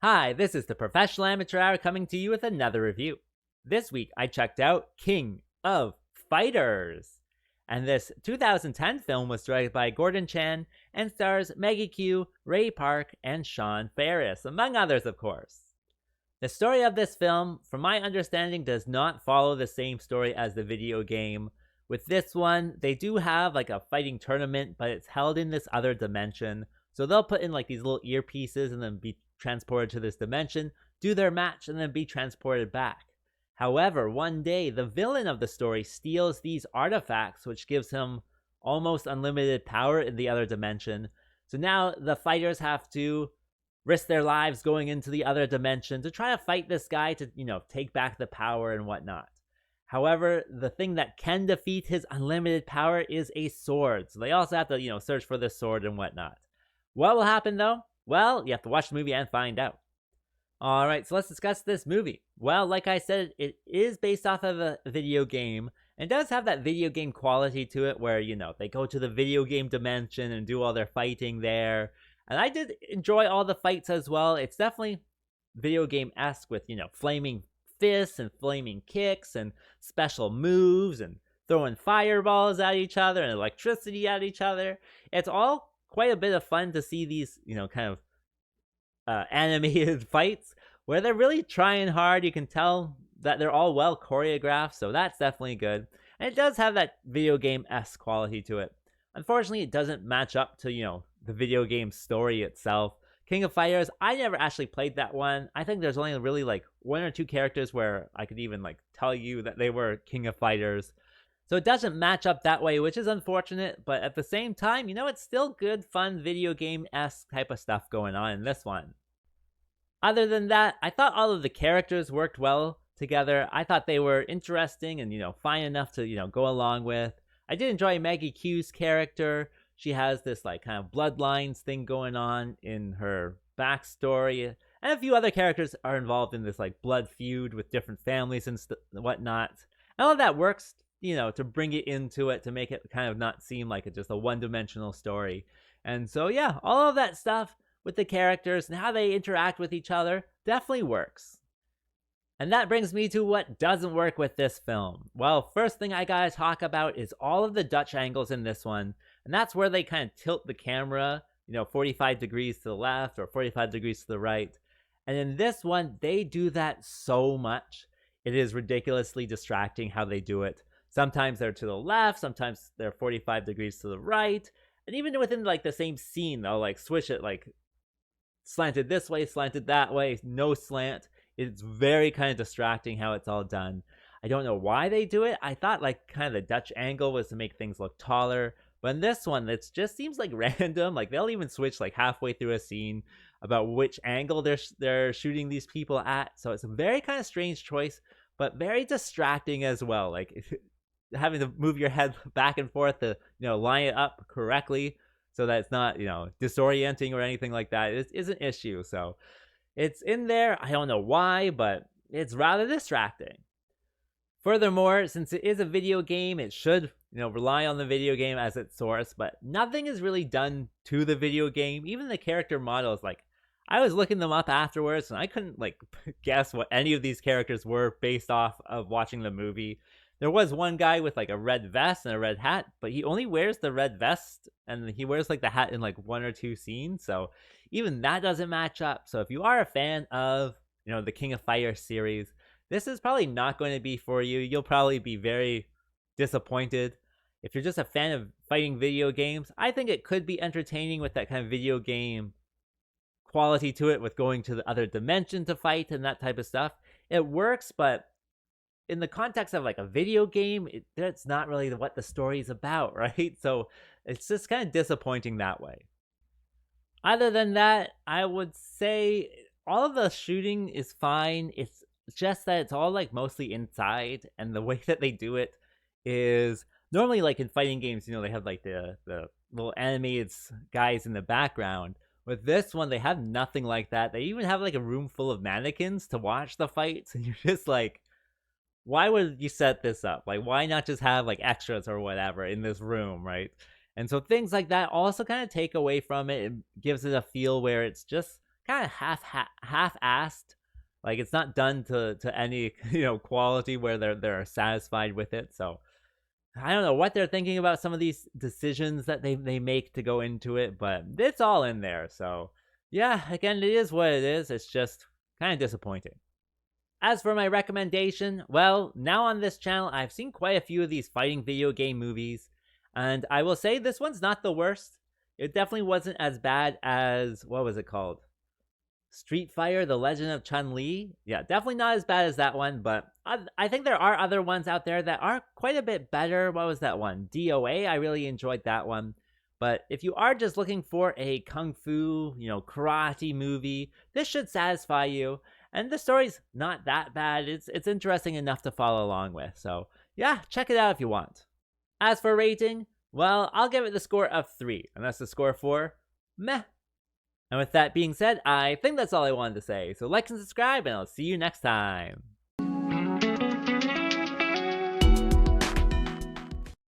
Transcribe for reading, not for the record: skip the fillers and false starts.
Hi, this is the Professional Amateur Hour coming to you with another review. This week I checked out King of Fighters. And this 2010 film was directed by Gordon Chan and stars Maggie Q, Ray Park, and Sean Ferris, among others, of course. The story of this film, from my understanding, does not follow the same story as the video game. With this one, they do have like a fighting tournament, but it's held in this other dimension. So they'll put in like these little earpieces and then be transported to this dimension, do their match, and then be transported back. However, one day, the villain of the story steals these artifacts, which gives him almost unlimited power in the other dimension. So now the fighters have to risk their lives going into the other dimension to try to fight this guy to, take back the power and whatnot. However, the thing that can defeat his unlimited power is a sword. So they also have to, search for this sword and whatnot. What will happen though? Well, you have to watch the movie and find out. Alright, so let's discuss this movie. Well, like I said, it is based off of a video game, and does have that video game quality to it where, they go to the video game dimension and do all their fighting there. And I did enjoy all the fights as well. It's definitely video game-esque with, flaming fists and flaming kicks and special moves and throwing fireballs at each other and electricity at each other. It's all quite a bit of fun to see these, kind of animated fights where they're really trying hard. You can tell that they're all well choreographed, so that's definitely good. And it does have that video game-esque quality to it. Unfortunately, it doesn't match up to, the video game story itself. King of Fighters, I never actually played that one. I think there's only really like one or two characters where I could even like tell you that they were King of Fighters. So it doesn't match up that way, which is unfortunate, but at the same time, it's still good, fun, video game-esque type of stuff going on in this one. Other than that, I thought all of the characters worked well together. I thought they were interesting and, fine enough to, go along with. I did enjoy Maggie Q's character. She has this, like, kind of bloodlines thing going on in her backstory. And a few other characters are involved in this, like, blood feud with different families and whatnot. And all of that works, to bring it into it, to make it kind of not seem like it's just a one-dimensional story. And so, yeah, all of that stuff with the characters and how they interact with each other definitely works. And that brings me to what doesn't work with this film. Well, first thing I gotta talk about is all of the Dutch angles in this one. And that's where they kind of tilt the camera, 45 degrees to the left or 45 degrees to the right. And in this one, they do that so much. It is ridiculously distracting how they do it. Sometimes they're to the left, sometimes they're 45 degrees to the right. And even within like the same scene, they'll like switch it like slanted this way, slanted that way, no slant. It's very kind of distracting how it's all done. I don't know why they do it. I thought like kind of the Dutch angle was to make things look taller. But in this one, it just seems like random. Like they'll even switch like halfway through a scene about which angle they're shooting these people at. So it's a very kind of strange choice, but very distracting as well. Like having to move your head back and forth to, line it up correctly so that it's not, disorienting or anything like that is an issue. So it's in there. I don't know why, but it's rather distracting. Furthermore, since it is a video game, it should, rely on the video game as its source, but nothing is really done to the video game. Even the character models, like, I was looking them up afterwards, and I couldn't, like, guess what any of these characters were based off of watching the movie. There was one guy with, like, a red vest and a red hat, but he only wears the red vest, and he wears, like, the hat in, like, one or two scenes, so even that doesn't match up. So if you are a fan of, the King of Fighters series, this is probably not going to be for you. You'll probably be very disappointed. If you're just a fan of fighting video games, I think it could be entertaining with that kind of video game quality to it, with going to the other dimension to fight and that type of stuff. It works, but in the context of like a video game, that's not really what the story is about, right? So it's just kind of disappointing that way. Other than that, I would say all of the shooting is fine. It's just that it's all like mostly inside, and the way that they do it is normally like in fighting games, they have like the little animated guys in the background. With this one, they have nothing like that. They even have like a room full of mannequins to watch the fights, and you're just like, why would you set this up? Like, why not just have like extras or whatever in this room, right? And so things like that also kind of take away from it. It gives it a feel where it's just kind of half-assed. Like it's not done to any quality where they're satisfied with it. So I don't know what they're thinking about some of these decisions that they make to go into it, but it's all in there. So yeah, again, it is what it is. It's just kind of disappointing. As for my recommendation, well, now on this channel, I've seen quite a few of these fighting video game movies, and I will say this one's not the worst. It definitely wasn't as bad as, what was it called? Street Fighter, The Legend of Chun-Li. Yeah, definitely not as bad as that one, but I think there are other ones out there that are quite a bit better. What was that one? DOA, I really enjoyed that one. But if you are just looking for a kung fu, karate movie, this should satisfy you. And the story's not that bad. It's interesting enough to follow along with. So yeah, check it out if you want. As for rating, well, I'll give it the score of 3. And that's the score for meh. And with that being said, I think that's all I wanted to say. So like and subscribe, and I'll see you next time.